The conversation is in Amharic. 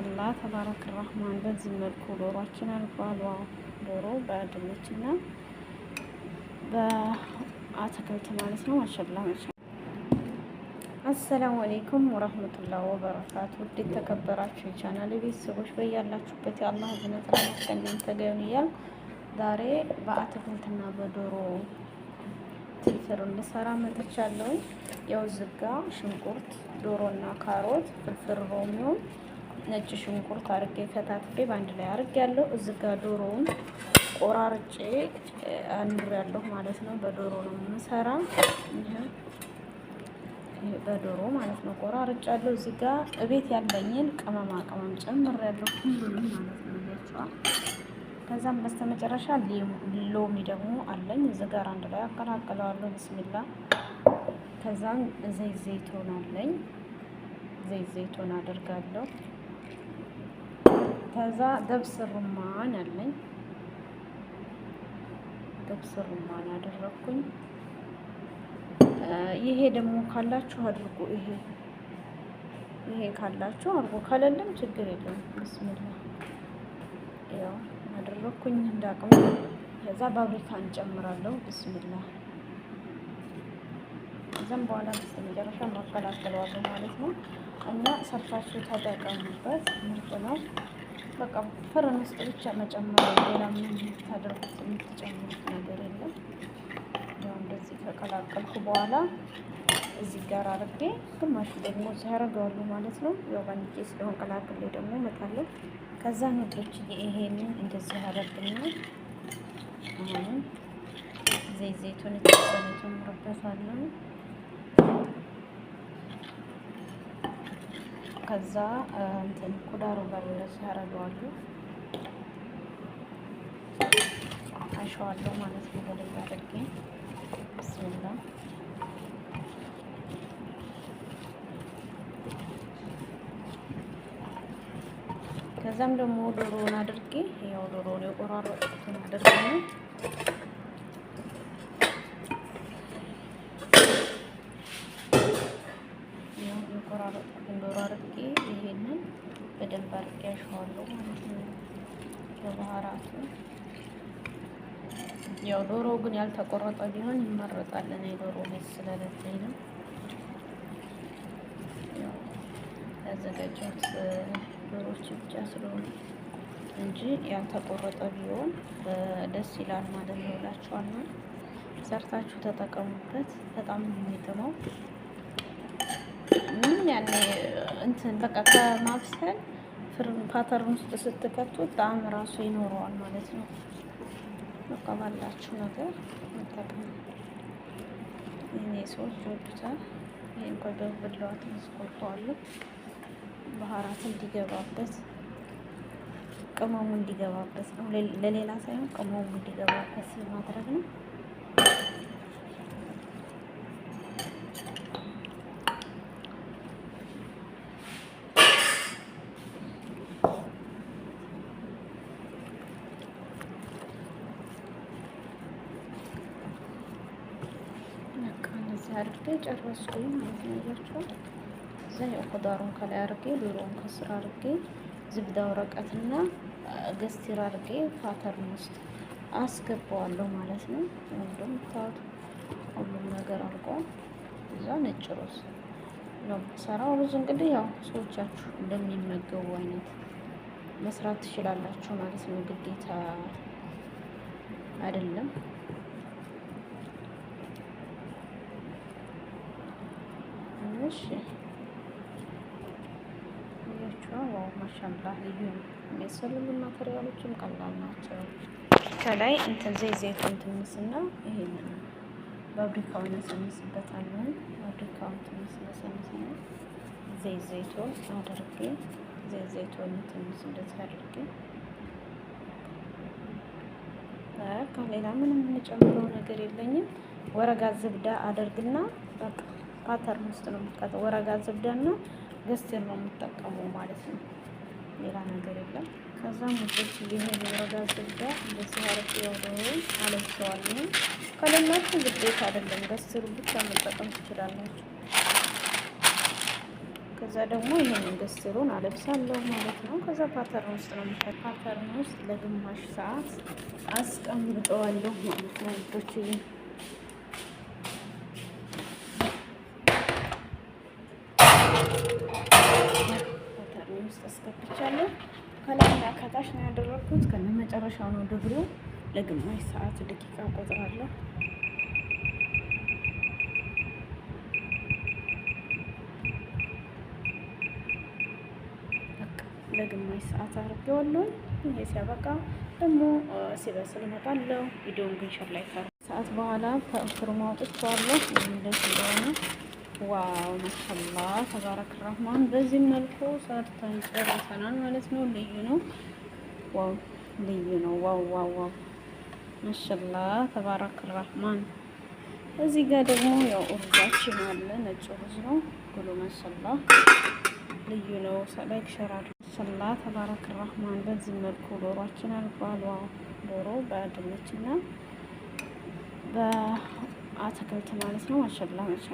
ማሻአላህ ተባረክ ረህማን። በዚህ መልኩ ዶሯችን አልቋል። ዶሮ በድንችና በአትክልት ማለት ነው። ማሻአላህ አሰላሙ አለይኩም ወራህመቱላሂ ወበረካቱ። ውድ የተከበራችሁ የቻናል ቤተሰቦች በያላችሁበት የአላህ ዝነት ረህመት ከእናንተ ጋር ይሁን። ዛሬ በአትክልትና በዶሮ ፍርፍር ልሰራ መጥቻለሁ። ያው ዝጋ ሽንኩርት፣ ዶሮና ካሮት፣ ፍርፍር ሮሚዮ፣ ነጭ ሽንኩርት አርጌ ከታትፌ በአንድ ላይ አርጌያለሁ። እዚህ ጋር ዶሮውን ቆራርጬ አንብሬያለሁ ማለት ነው። በዶሮ ነው የምሰራ። በዶሮ ማለት ነው ቆራርጫለሁ። እዚህ ጋር እቤት ያለኝን ቅመማ ቅመም ጨምሬያለሁ ሁሉንም ማለት ነው ያቻው። ከዛም በስተመጨረሻ ሎሚ ደግሞ አለኝ እዚህ ጋር አንድ ላይ አቀላቅለዋለሁ። ቢስሚላ። ከዛም ዘይቱን አለኝ ዘይቱን አደርጋለሁ። ከዛ ደብስ ሩማን አለኝ ደብስ ሩማን አደረኩኝ። ይሄ ደግሞ ካላችሁ አድርጉ። ይሄ ካላችሁ አድርጉ፣ ከሌለም ችግር የለም። ቢስሚላ ያው አደረኩኝ እንዳቅም። ከዛ ባብሪካ እንጨምራለሁ። ቢስሚላ። ከዛም በኋላ በስተመጨረሻ ማቀላቀለዋለሁ ማለት ነው። እና ሰርታችሁ ተጠቀሙበት፣ ምርጥ ነው። በቃ ፍርን ውስጥ ብቻ መጨመር፣ ሌላ ምንም ታደርጉት የምትጨምሩት ነገር የለም። ያው እንደዚህ ከቀላቀልኩ በኋላ እዚህ ጋር አድርጌ ግማሹ ደግሞ እዚህ አደርገዋለሁ ማለት ነው። ያው ባንዴ ስለሆነ ቀላቅሌ ደግሞ እመጣለሁ። ከዛ ነጥሮች ይሄንን እንደዚህ አደርግና አሁን ዘይቱን ጨምርበታለሁ። ከዛ እንትን ኩዳሩ ጋር እንደዚህ አደርገዋለሁ፣ አሸዋለሁ ማለት ነው። ወደ አድርጌ ብስሚላ። ከዛም ደግሞ ዶሮውን አድርጌ ያው ዶሮውን የቆራረጥኩትን አድርጌ ያው የቆራረጥኩትን ዶሮ አድርጌ ይሄንን በደንብ አድርጌ አሸዋለሁ ማለት ነው በባህራቱ። ያው ዶሮ ግን ያልተቆረጠ ቢሆን ይመረጣል። እኔ ዶሮ ቤት ስለሌለኝ ነው ያው ያዘጋጀሁት ዶሮዎች ብቻ ስለሆነ እንጂ ያልተቆረጠ ቢሆን ደስ ይላል ማለት ነው እላችኋለሁ። ሰርታችሁ ተጠቀሙበት። በጣም የሚጥመው ምን ያኔ እንትን በቃ ከማብሰል ፍርን ፓተርን ውስጥ ስትከቱት ጣዕም ራሱ ይኖረዋል ማለት ነው። በቃ ባላችሁ ነገር መጠቀም። እኔ ሰዎች ይወዱታል። ይሄን ቆደው ብለዋት መስቆጣዋለሁ። ባህራት እንዲገባበት ቅመሙ እንዲገባበት ነው። ለሌላ ሳይሆን ቅመሙ እንዲገባበት ማድረግ ነው። አድርጌ ጨረስኩኝ ማለት ነው። ያያችሁ እዛ ያው ኹዳሩን ከላይ አድርጌ ዶሮውን ከስር አድርጌ ዝብዳ ወረቀትና ገስቲር አድርጌ ፓተርን ውስጥ አስገባዋለሁ ማለት ነው። እንደምታዩት ሁሉም ነገር አልቋል። እዛ ነጭ ሩዝ ነው ሰራው። ሩዝ እንግዲህ ያው ሰዎቻችሁ እንደሚመገቡ አይነት መስራት ትችላላችሁ ማለት ነው። ግዴታ አይደለም። እሺ ዋው ማሻአላህ። ልዩ የሚያስፈልጉ ማቴሪያሎችም ቀላል ናቸው። ከላይ እንትን ዘይቱን ትንስና ይሄንን ባብሪካውን ነሰንስበታለሁ። ባብሪካውን ትንስ ነሰንስና ዘይቱን አድርጌ ዘይቱን ትንስ እንደዚህ አድርጌ ሌላ ምንም የምጨምረው ነገር የለኝም። ወረጋ ዝብዳ አደርግና በቃ ፓተርን ውስጥ ነው የምትቀጠው። ወረጋ ዝብዳና ገስቲር ነው የምጠቀመው ማለት ነው። ሌላ ነገር የለም። ከዛም ውጭ ይሄን ወረጋ ዝብዳ እንደዚህ አርቄ ያወጣው አለብሰዋለሁ። ከሌላችሁ ግዴታ አይደለም ገስቲሩ ብቻ መጠቀም ትችላላችሁ። ከዛ ደግሞ ይሄንን ገስትሩን አለብሳለሁ ማለት ነው። ከዛ ፓተርን ውስጥ ነው የምከተው። ፓተርን ውስጥ ለግማሽ ሰዓት አስቀምጠዋለሁ ማለት ነው ውዶች። ፓተርን ውስጥ አስገብቻለሁ። ከላይና ከታች ነው ያደረኩት። ከነ መጨረሻው ነው ድግሩ። ለግማሽ ሰዓት ደቂቃ ቆጥራለሁ። ለግማሽ ሰዓት አድርጌዋለሁ። ይሄ ሲያበቃ ደግሞ ሲበስል እመጣለሁ። ቪዲዮውን ግን ሸር ላይ ሰዓት በኋላ ከፍሩን አውጥቼዋለሁ። እንደዚህ እንደሆነ ዋው ማሻአላ ተባረክ ረህማን። በዚህ መልኩ ሰርተን ጨርሰናል ማለት ነው። ልዩ ነው። ዋው ልዩ ነው። ዋው ዋው ዋው ማሻአላ ተባረክ ረህማን። እዚህ ጋር ደግሞ ያው ሩዛችን አለ። ነጭ ሩዝ ነው። ሁሉ ማሻአላ ልዩ ነው። ላይክ ሸር አድርጉ። ማሻአላ ተባረክ ረህማን። በዚህ መልኩ ዶሮአችን አልቋል። ዋው ዶሮ በድንችና በአትክልት ማለት ነው። ማሻአላ